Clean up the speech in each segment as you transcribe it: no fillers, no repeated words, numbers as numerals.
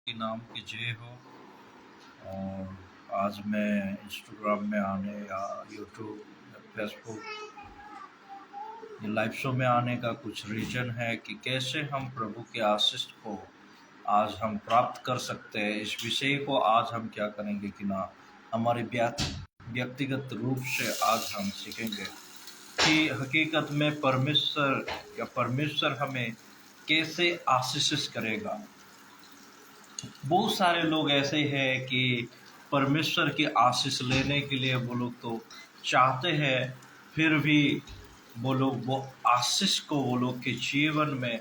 के नाम की जय हो। और आज मैं इंस्टाग्राम में आने या यूट्यूब या फेसबुक ये लाइव शो में आने का कुछ रीजन है कि कैसे हम प्रभु के आशीष को आज हम प्राप्त कर सकते हैं। इस विषय को आज हम क्या करेंगे कि ना हमारे व्यक्तिगत रूप से आज हम सीखेंगे कि हकीकत में परमेश्वर हमें कैसे आशीषित करेगा। बहुत सारे लोग ऐसे हैं कि परमेश्वर की आशीष लेने के लिए वो लोग तो चाहते हैं, फिर भी वो लोग वो आशीष को वो लोग के जीवन में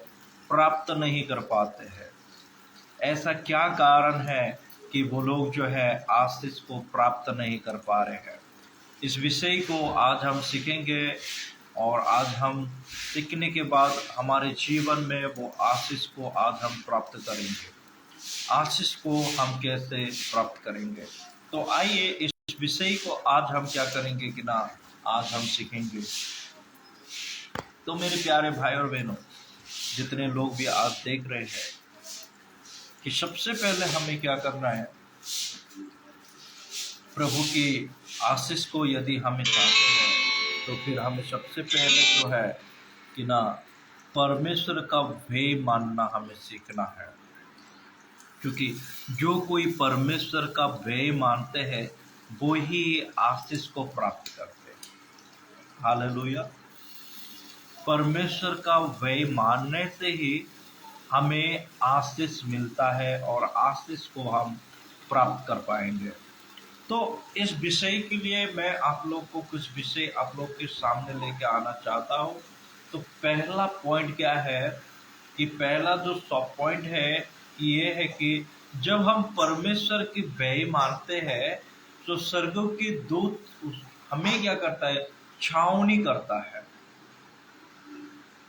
प्राप्त नहीं कर पाते हैं। ऐसा क्या कारण है कि वो लोग जो है आशीष को प्राप्त नहीं कर पा रहे हैं? इस विषय को आज हम सीखेंगे और आज हम सीखने के बाद हमारे जीवन में वो आशीष को आज हम प्राप्त करेंगे। आशीष को हम कैसे प्राप्त करेंगे? तो आइए इस विषय को आज हम क्या करेंगे कि ना आज हम सीखेंगे। तो मेरे प्यारे भाई और बहनों, जितने लोग भी आज देख रहे हैं कि सबसे पहले हमें क्या करना है, प्रभु की आशीष को यदि हमें चाहते हैं तो फिर हमें सबसे पहले जो है कि ना परमेश्वर का भय मानना हमें सीखना है। क्योंकि जो कोई परमेश्वर का भय मानते हैं वो ही आशीष को प्राप्त करते हैं। हालेलुया। परमेश्वर का भय मानने से ही हमें आशीष मिलता है और आशीष को हम प्राप्त कर पाएंगे। तो इस विषय के लिए मैं आप लोग को कुछ विषय आप लोग के सामने लेके आना चाहता हूँ। तो पहला पॉइंट क्या है कि पहला जो सब पॉइंट है ये है कि जब हम परमेश्वर की भय मानते हैं तो स्वर्ग की दूत हमें क्या करता है, छावनी करता है।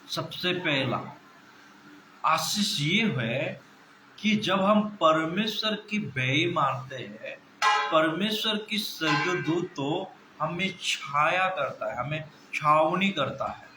सबसे पहला आशीष ये है कि जब हम परमेश्वर की भय मानते हैं, परमेश्वर की स्वर्गदूत तो हमें छाया करता है, हमें छावनी करता है।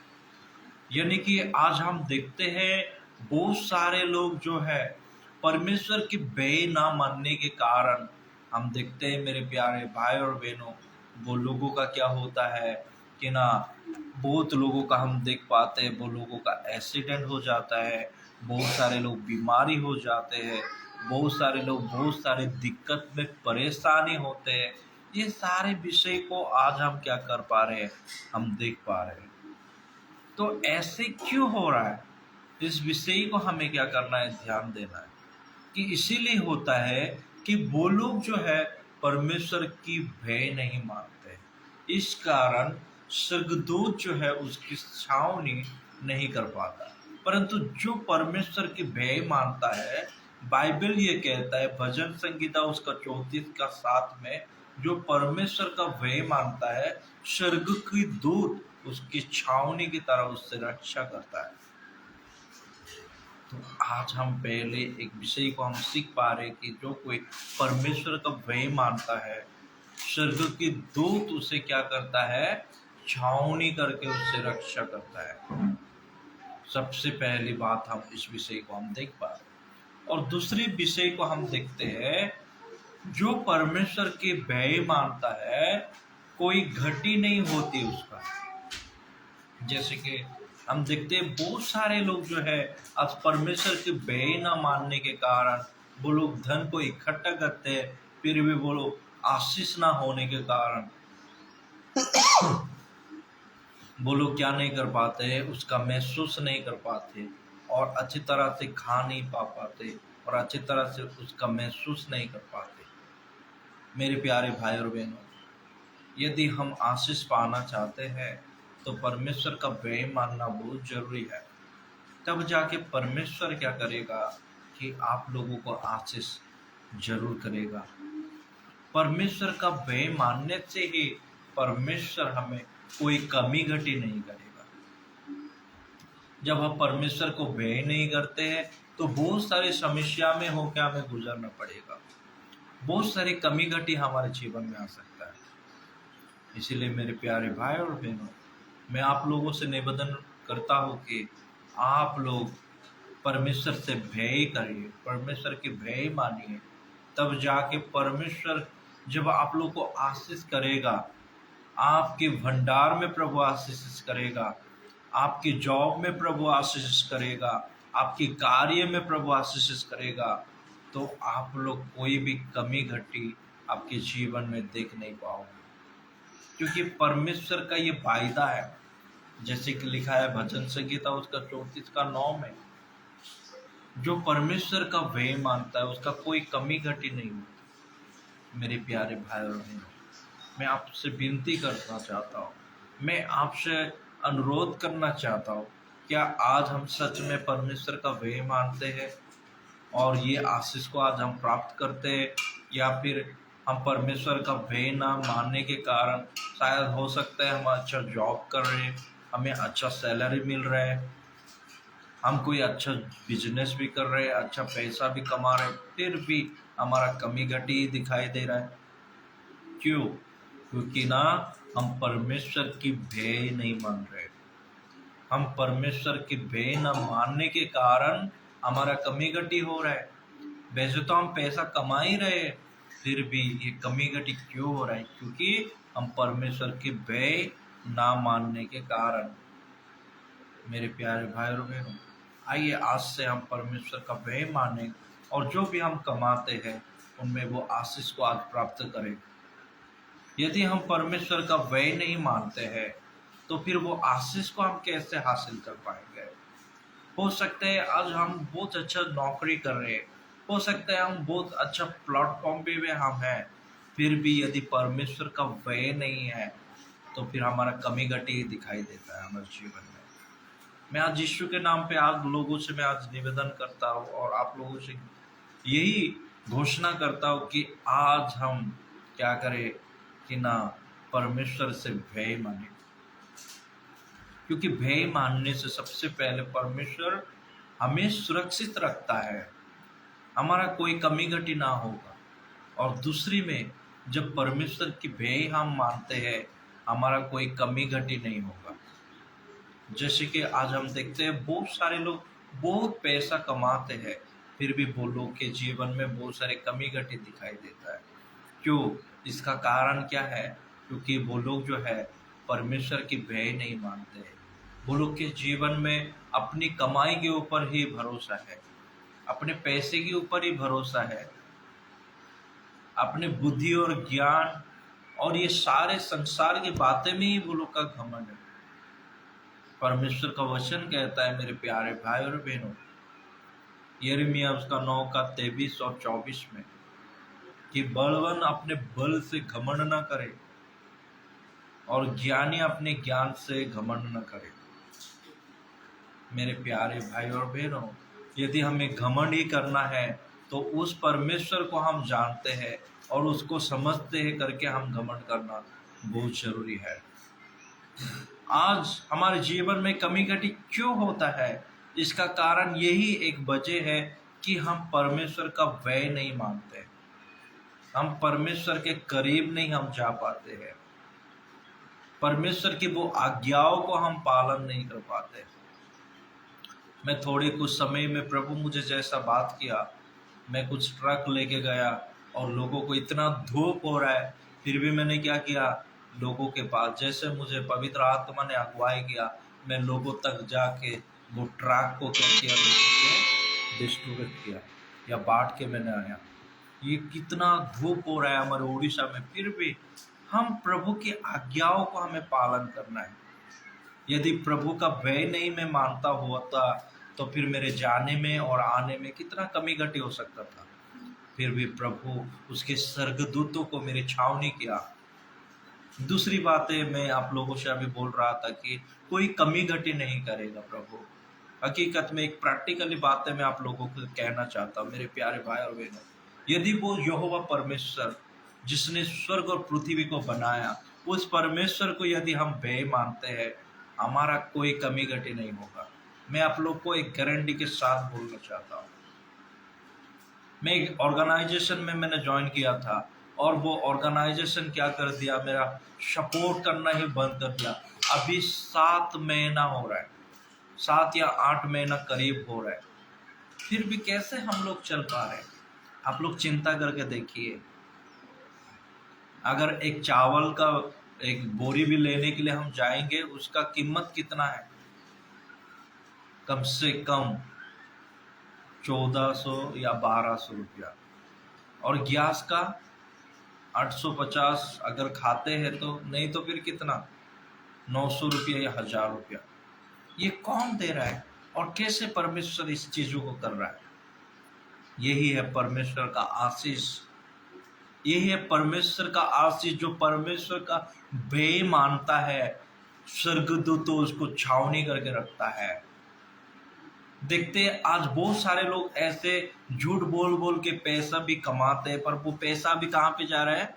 यानी कि आज हम देखते हैं बहुत सारे लोग जो है परमेश्वर की भय ना मानने के कारण हम देखते हैं मेरे प्यारे भाई और बहनों, वो लोगों का क्या होता है कि ना बहुत लोगों का हम देख पाते हैं वो लोगों का एक्सीडेंट हो जाता है, बहुत सारे लोग बीमारी हो जाते हैं, बहुत सारे लोग बहुत सारे दिक्कत में परेशानी होते हैं। ये सारे विषय को आज हम क्या कर पा रहे हैं, हम देख पा रहे हैं। तो ऐसे क्यों हो रहा है, इस विषय को हमें क्या करना है, ध्यान देना है कि इसीलिए होता है कि वो लोग जो है परमेश्वर की भय नहीं मानते। इस कारण स्वर्गदूत जो है उसकी छावनी नहीं कर पाता। परंतु जो परमेश्वर की भय मानता है, बाइबल ये कहता है भजन संगीता उसका 34 का 7 में, जो परमेश्वर का भय मानता है स्वर्ग की दूत उसकी छावनी की तरह उससे रक्षा करता है। तो आज हम पहले एक विषय को हम सीख पा रहे कि जो कोई परमेश्वर का भय मानता है, स्वर्ग की दूत उसे क्या करता है, छावनी करके उससे रक्षा करता है। सबसे पहली बात हम इस विषय को हम देख पा रहे। और दूसरी विषय को हम देखते हैं, जो परमेश्वर के भय मानता है कोई घटी नहीं होती उसका। जैसे कि हम देखते हैं बहुत सारे लोग जो है आज परमेश्वर के भय न मानने के कारण वो लोग धन को इकट्ठा करते हैं, फिर भी वो लोग आशीष ना होने के कारण वो लोग क्या नहीं कर पाते हैं, उसका महसूस नहीं कर पाते और अच्छी तरह से खा नहीं पा पाते और अच्छी तरह से उसका महसूस नहीं कर पाते। मेरे प्यारे भाई और बहनों, यदि हम आशीष पाना चाहते हैं तो परमेश्वर का भय मानना बहुत जरूरी है। तब जाके परमेश्वर क्या करेगा कि आप लोगों को आशीष जरूर करेगा। परमेश्वर का भय मानने से ही परमेश्वर हमें कोई कमी घटी नहीं करेगा। जब हम परमेश्वर को भय नहीं करते हैं तो बहुत सारी समस्या में होकर हमें गुजरना पड़ेगा, बहुत सारी कमी घटी हमारे जीवन में आ सकता है। इसीलिए मेरे प्यारे भाई और बहनों, मैं आप लोगों से निवेदन करता हूँ कि आप लोग परमेश्वर से भय करिए, परमेश्वर के भय मानिए, तब जाके परमेश्वर जब आप लोग को आशीष करेगा, आपके भंडार में प्रभु आशीष करेगा, आपके जॉब में प्रभु आशीष करेगा, आपके कार्य में प्रभु आशीष करेगा, तो आप लोग कोई भी कमी घटी आपके जीवन में देख नहीं पाओगे, क्योंकि परमेश्वर का ये वायदा है। जैसे कि लिखा है भजन संगीता उसका 34:9 में, जो परमेश्वर का भय मानता है उसका कोई कमी घटी नहीं होती। मेरे प्यारे भाई और बहनों, मैं आपसे विनती करना चाहता हूँ, मैं आपसे अनुरोध करना चाहता हूँ, क्या आज हम सच में परमेश्वर का भय मानते हैं और ये आशीष को आज हम प्राप्त करते हैं, या फिर हम परमेश्वर का भय ना मानने के कारण शायद हो सकता है हम अच्छा जॉब कर रहे हैं, हमें अच्छा सैलरी मिल रहा है, हम कोई अच्छा बिजनेस भी कर रहे हैं, अच्छा पैसा भी कमा रहे हैं, फिर भी हमारा कमी घटी दिखाई दे रहा है। क्यों? क्योंकि ना हम परमेश्वर की भय नहीं मान रहे। हम परमेश्वर की भय न मानने के कारण हमारा कमी घटी हो रहा है। वैसे तो हम पैसा कमा ही रहे हैं, फिर भी ये कमी घटी क्यों हो रहा है? क्योंकि हम परमेश्वर की भय ना मानने के कारण। मेरे प्यारे भाई और बहनों, आइए आज से हम परमेश्वर का भय माने और जो भी हम कमाते हैं उनमें वो आशीष को आज प्राप्त करें। यदि हम परमेश्वर का भय नहीं मानते हैं तो फिर वो आशीष को हम कैसे हासिल कर पाएंगे? हो सकता है आज हम बहुत अच्छा नौकरी कर रहे हैं, हो सकता है हम बहुत अच्छा प्लेटफॉर्म पे भी हम हैं, फिर भी यदि परमेश्वर का भय नहीं है तो फिर हमारा कमी घटी दिखाई देता है हमारे जीवन में। मैं आज यीशु के नाम पे आज लोगों से मैं आज निवेदन करता हूँ और आप लोगों से यही घोषणा करता हूँ कि आज हम क्या करें कि ना परमेश्वर से भय माने, क्योंकि भय मानने से सबसे पहले परमेश्वर हमें सुरक्षित रखता है, हमारा कोई कमी घटी ना होगा। और दूसरी में जब परमेश्वर की भय हम मानते हैं हमारा कोई कमी घटी नहीं होगा। जैसे कि आज हम देखते हैं बहुत सारे लोग बहुत पैसा कमाते हैं, फिर भी वो लोग के जीवन में बहुत सारे कमी घटी दिखाई देता है। क्यों? इसका कारण क्या है? क्योंकि वो लोग जो है परमेश्वर की भय नहीं मानते हैं। वो लोग के जीवन में अपनी कमाई के ऊपर ही भरोसा है, अपने पैसे के ऊपर ही भरोसा है, अपने बुद्धि और ज्ञान और ये सारे संसार की बातें में ही वो लोग का घमंड है। परमेश्वर का वचन कहता है मेरे प्यारे भाई और बहनों, यिर्मयाह उसका 9:23 और 24 में, कि बलवान अपने बल से घमंड न करे और ज्ञानी अपने ज्ञान से घमंड न करे। मेरे प्यारे भाई और बहनों, यदि हमें घमंड ही करना है तो उस परमेश्वर को हम जानते हैं और उसको समझते हैं करके हम घमंड करना बहुत जरूरी है। आज हमारे जीवन में कमी घटी क्यों होता है? इसका कारण यही एक वजह है कि हम परमेश्वर का भय नहीं मानते, हम परमेश्वर के करीब नहीं हम जा पाते हैं, परमेश्वर की वो आज्ञाओं को हम पालन नहीं कर पाते। मैं थोड़े कुछ समय में प्रभु मुझे जैसा बात किया, मैं कुछ ट्रक लेके गया और लोगों को इतना धूप हो रहा है, फिर भी मैंने क्या किया, लोगों के पास जैसे मुझे पवित्र आत्मा ने अगुवाई किया, मैं लोगों तक जाके वो ट्रक को क्या किया, लोगों से डिस्ट्रीब्यूट किया या बांट के मैंने आया। ये कितना धूप हो रहा है हमारे उड़ीसा में, फिर भी हम प्रभु की आज्ञाओं को हमें पालन करना है। यदि प्रभु का भय नहीं मैं मानता होता तो फिर मेरे जाने में और आने में कितना कमी घटी हो सकता था। फिर भी प्रभु उसके स्वर्गदूतों को मेरी छावनी किया। दूसरी बात है, मैं आप लोगों से अभी बोल रहा था कि कोई कमी घटी नहीं करेगा प्रभु। हकीकत में एक प्रैक्टिकली बात है मैं आप लोगों को कहना चाहता हूँ मेरे प्यारे भाई और बहनों, यदि वो यहोवा परमेश्वर जिसने स्वर्ग और पृथ्वी को बनाया, उस परमेश्वर को यदि हम भय मानते हैं हमारा कोई कमी घटी नहीं होगा। मैं आप लोग को एक गारंटी के साथ बोलना चाहता हूँ। मैं एक ऑर्गेनाइजेशन में मैंने ज्वाइन किया था और वो ऑर्गेनाइजेशन क्या कर दिया, मेरा सपोर्ट करना ही बंद कर दिया। अभी 7 महीना हो रहा है, 7 या 8 महीना करीब हो रहा है। फिर भी कैसे हम लोग चल पा रहे हैं? आप लोग चिंता करके देखिए, अगर एक चावल का एक बोरी भी लेने के लिए हम जाएंगे, उसका कीमत कितना है? कम से कम 1400 या 1200 रुपया। और गैस का 850 अगर खाते हैं तो, नहीं तो फिर कितना, 900 रुपया या 1000 रुपया। ये कौन दे रहा है और कैसे परमेश्वर इस चीजों को कर रहा है? यही है परमेश्वर का आशीष, यही है परमेश्वर का आशीष। जो परमेश्वर का भय मानता है, स्वर्गदूत तो उसको छावनी करके रखता है। देखते हैं आज बहुत सारे लोग ऐसे झूठ बोल बोल के पैसा भी कमाते हैं, पर वो पैसा भी कहाँ पे जा रहा है?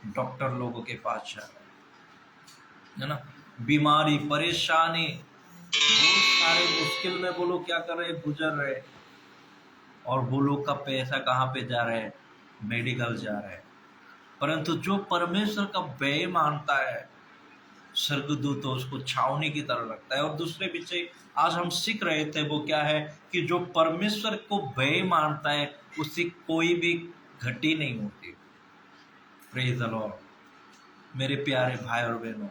डॉक्टर लोगों के पास जा रहा है ना। बीमारी, परेशानी, बहुत सारे मुश्किल में वो लोग क्या कर रहे हैं? गुजर रहे हैं। और वो लोग का पैसा कहाँ पे जा रहा है? मेडिकल जा रहा है। परंतु जो परमेश्वर का व्यय मानता है, स्वर्गदूत तो उसको छावनी की तरह रखता है। और दूसरे विषय आज हम सीख रहे थे, वो क्या है कि जो परमेश्वर को व्यय मानता है उससे कोई भी घटी नहीं होती। Praise the Lord. मेरे प्यारे भाई और बहनों,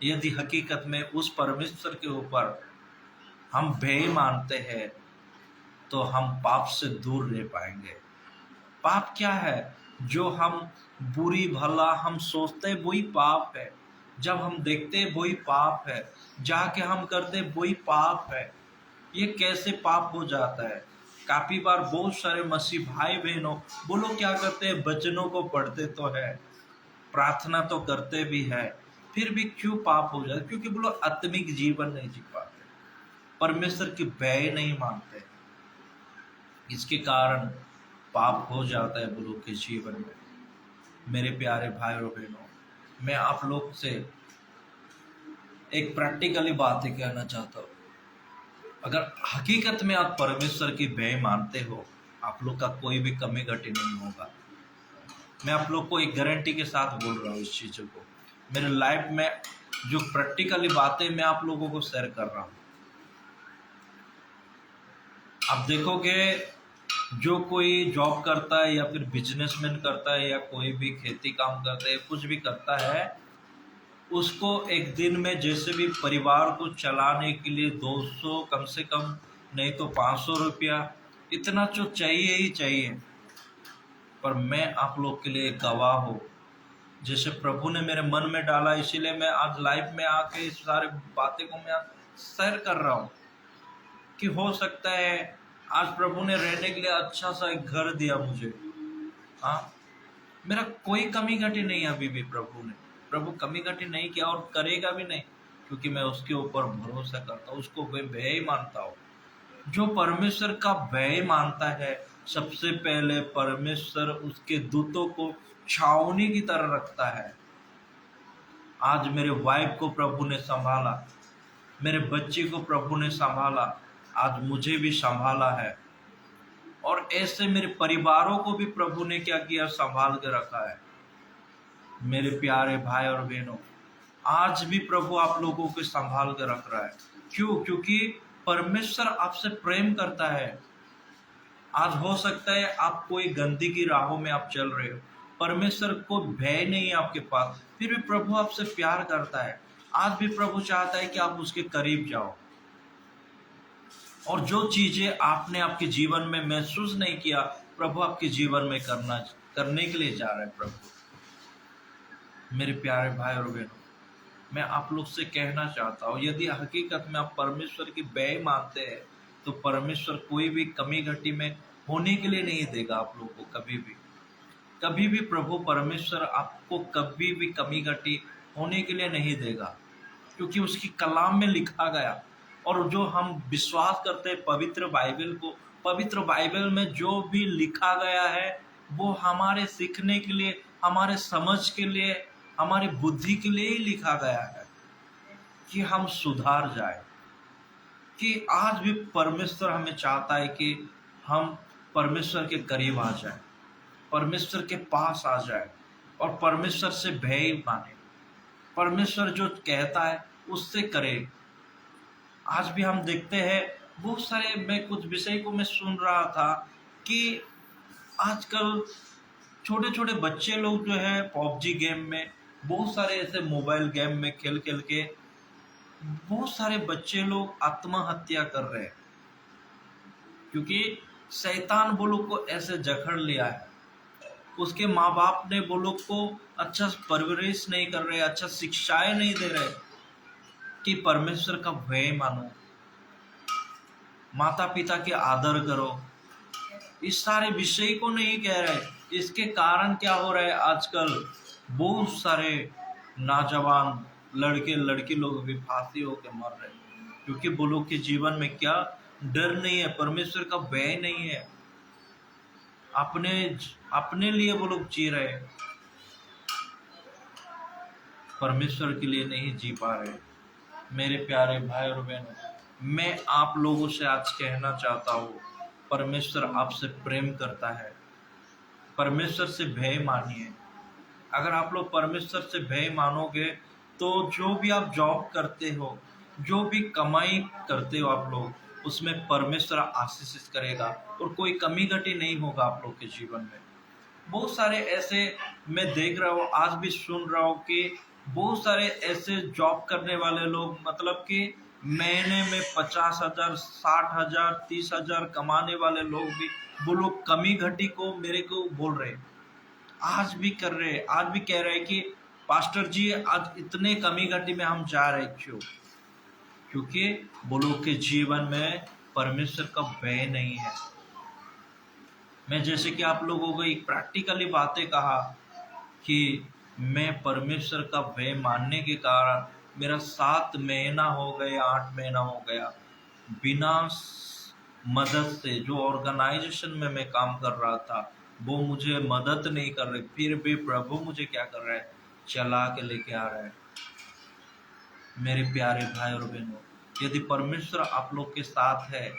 यदि हकीकत में उस परमेश्वर के ऊपर हम व्यय मानते हैं तो हम पाप से दूर रह पाएंगे। पाप क्या है? जो हम बुरी भला हम सोचते हैं वही पाप है, जब हम देखते हैं वही पाप है, जाके हम करते वही पाप है। ये कैसे पाप हो जाता है? काफी बार बहुत सारे मसीह भाई बहनों, वो लोग क्या करते हैं? वचनों को पढ़ते तो है, प्रार्थना तो करते भी है, फिर भी क्यों पाप हो जाता है? क्योंकि वो लोग आत्मिक जीवन नहीं जी पाते, परमेश्वर की व्यय नहीं मानते। इसके कारण पाप हो जाता है वो लोग के जीवन में। मेरे प्यारे भाई और बहनों, मैं आप लोग से एक प्रैक्टिकली बातें कहना चाहता हूँ। अगर हकीकत में आप परमेश्वर की व्यय मानते हो, आप लोग का कोई भी कमी घटी नहीं होगा। मैं आप लोग को एक गारंटी के साथ बोल रहा हूँ इस चीज़ों को। मेरे लाइफ में जो प्रैक्टिकली बातें मैं आप लोगों को शेयर कर रहा हूँ, आप देखोगे जो कोई जॉब करता है या फिर बिजनेसमैन करता है या कोई भी खेती काम करता है, कुछ भी करता है, उसको एक दिन में जैसे भी परिवार को चलाने के लिए 200 कम से कम, नहीं तो 500 रुपया, इतना तो चाहिए ही चाहिए। पर मैं आप लोग के लिए गवाह हूँ, जैसे प्रभु ने मेरे मन में डाला, इसीलिए मैं आज लाइफ में आके इस सारे बातें को मैं शेयर कर रहा हूँ कि हो सकता है आज प्रभु ने रहने के लिए अच्छा सा एक घर दिया मुझे। हाँ, मेरा कोई कमी घटी नहीं, अभी भी प्रभु कमी घटी नहीं किया और करेगा भी नहीं, क्योंकि मैं उसके ऊपर भरोसा करता हूँ, उसको व्यय मानता हूँ। जो परमेश्वर का व्यय मानता है, सबसे पहले परमेश्वर उसके दूतों को छावनी की तरह रखता है। आज मेरे वाइफ को प्रभु ने संभाला, मेरे बच्चे को प्रभु ने संभाला, आज मुझे भी संभाला है। और ऐसे मेरे परिवारों को भी प्रभु ने क्या किया? संभाल के रखा है। मेरे प्यारे भाई और बहनों, आज भी प्रभु आप लोगों को संभाल के रख रहा है। क्यों? क्योंकि परमेश्वर आपसे प्रेम करता है। आज हो सकता है आप कोई गंदी की राहों में आप चल रहे हो, परमेश्वर को भय नहीं है आपके पास, फिर भी प्रभु आपसे प्यार करता है। आज भी प्रभु चाहता है कि आप उसके करीब जाओ, और जो चीजें आपने आपके जीवन में महसूस नहीं किया, प्रभु आपके जीवन में करने के लिए जा रहे हैं। प्रभु, मेरे प्यारे भाई और बहनों, मैं आप लोग से कहना चाहता हूँ, यदि हकीकत में आप परमेश्वर की व्यय मानते हैं तो परमेश्वर कोई भी कमी घटी में होने के लिए नहीं देगा आप लोग को। कभी भी प्रभु परमेश्वर आपको कभी भी कमी घटी होने के लिए नहीं देगा, क्योंकि उसकी कलाम में लिखा गया। और जो हम विश्वास करते हैं पवित्र बाइबल को, पवित्र बाइबल में जो भी लिखा गया है वो हमारे सीखने के लिए, हमारे समझ के लिए, हमारी बुद्धि के लिए ही लिखा गया है, कि हम सुधार जाए। कि आज भी परमेश्वर हमें चाहता है कि हम परमेश्वर के करीब आ जाए, परमेश्वर के पास आ जाए और परमेश्वर से भय माने, परमेश्वर जो कहता है उससे करे। आज भी हम देखते हैं बहुत सारे मैं कुछ विषय को मैं सुन रहा था कि आजकल छोटे छोटे बच्चे लोग जो है पबजी गेम में, बहुत सारे ऐसे मोबाइल गेम में खेल खेल के बहुत सारे बच्चे लोग आत्महत्या कर रहे हैं, क्योंकि शैतान वो लोग को ऐसे जकड़ लिया है। उसके माँ बाप ने वो लोग को अच्छा परवरिश नहीं कर रहे, अच्छा शिक्षाएं नहीं दे रहे कि परमेश्वर का भय मानो, माता पिता के आदर करो, इस सारे विषय को नहीं कह रहे। इसके कारण क्या हो रहा है, आजकल बहुत सारे नौजवान लड़के लड़की लोग भी फांसी होकर मर रहे हैं, क्योंकि वो लोग के जीवन में क्या डर नहीं है, परमेश्वर का भय नहीं है। अपने अपने लिए वो लोग जी रहे हैं, परमेश्वर के लिए नहीं जी पा रहे। मेरे प्यारे भाई और बहनों, मैं आप लोगों से आज कहना चाहता हूँ, परमेश्वर आपसे प्रेम करता है, परमेश्वर से भय मानिए। अगर आप लोग परमेश्वर से भय मानोगे तो जो भी आप जॉब करते हो, जो भी कमाई करते हो आप लोग, उसमें परमेश्वर आशीष करेगा और कोई कमी घटी नहीं होगा आप लोग के जीवन में। बहुत सारे ऐसे मैं देख रहा हूँ, आज भी सुन रहा हूँ कि बहुत सारे ऐसे जॉब करने वाले लोग, मतलब कि महीने में 50,000, 60,000, 30,000 कमाने वाले लोग भी, वो लोग कमी घटी को मेरे को बोल रहे हैं। आज भी कर रहे हैं, आज भी कह रहे हैं कि पास्टर जी आज इतने कमी घटी में हम जा रहे, क्यों? क्योंकि वो लोग के जीवन में परमेश्वर का भय नहीं है। मैं जैसे कि आप लोगों को एक प्रैक्टिकली बातें कहा कि मैं परमेश्वर का भय मानने के कारण मेरा 7 महीना हो गया, 8 महीना हो गया, बिना मदद से, जो ऑर्गेनाइजेशन में मैं काम कर रहा था वो मुझे मदद नहीं कर रहे, फिर भी प्रभु मुझे क्या कर रहा है, चला के लेके आ रहा है। मेरे प्यारे भाई और बहनों, यदि परमेश्वर आप लोग के साथ है,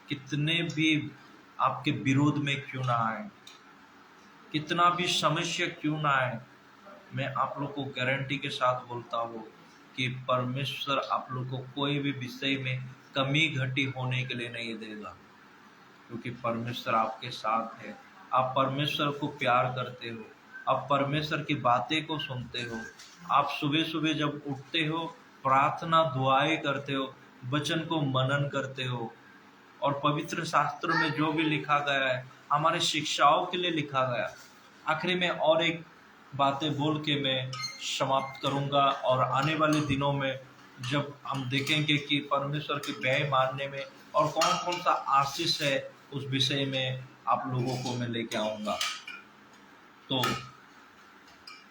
कितने भी आपके विरोध में क्यों ना आए, कितना भी समस्या क्यों ना आए, मैं आप लोग को गारंटी के साथ बोलता हूँ कि परमेश्वर आप लोग को कोई भी विषय में कमी घटी होने के लिए नहीं देगा, क्योंकि परमेश्वर आपके साथ है। आप परमेश्वर को प्यार करते हो, आप परमेश्वर की बातें को सुनते हो, आप सुबह सुबह जब उठते हो प्रार्थना दुआएं करते हो, वचन को मनन करते हो, और पवित्र शास्त्र में जो भी लिखा गया है हमारे शिक्षाओं के लिए लिखा गया। आखिरी में और एक बातें बोल के मैं समाप्त करूंगा, और आने वाले दिनों में जब हम देखेंगे कि परमेश्वर के भय मानने में और कौन कौन सा आशीष है, उस विषय में आप लोगों को मैं लेके आऊंगा। तो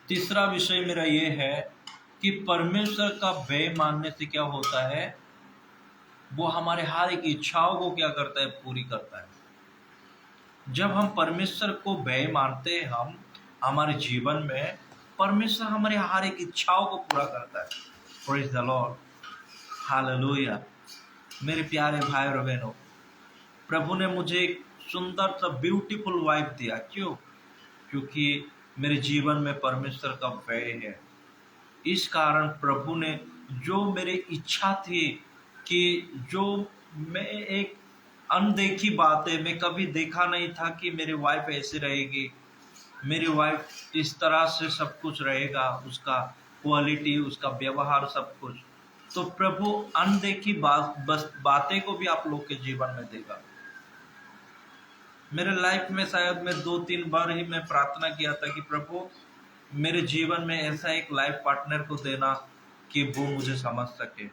तीसरा विषय मेरा ये है कि परमेश्वर का भय मानने से क्या होता है, वो हमारे हर एक इच्छाओं को क्या करता है, पूरी करता है। जब हम परमेश्वर को भय मानते हैं, हम हमारे जीवन में परमेश्वर हमारे हर एक इच्छाओं को पूरा करता है। Praise the Lord, hallelujah. मेरे प्यारे भाई और बहनों, प्रभु ने मुझे एक सुंदर सा ब्यूटीफुल वाइफ दिया, क्यों? क्योंकि मेरे जीवन में परमेश्वर का भय है। इस कारण प्रभु ने जो मेरी इच्छा थी कि जो मैं एक अनदेखी बातें, मैं कभी देखा नहीं था कि मेरी वाइफ ऐसी रहेगी, मेरी वाइफ इस तरह से सब कुछ रहेगा, उसका क्वालिटी, उसका व्यवहार, सब कुछ। तो प्रभु अनदेखी बस बातें को भी आप लोग के जीवन में देगा। मेरे लाइफ में शायद मैं 2-3 बार ही मैं प्रार्थना किया था कि प्रभु मेरे जीवन में ऐसा एक लाइफ पार्टनर को देना कि वो मुझे समझ सके,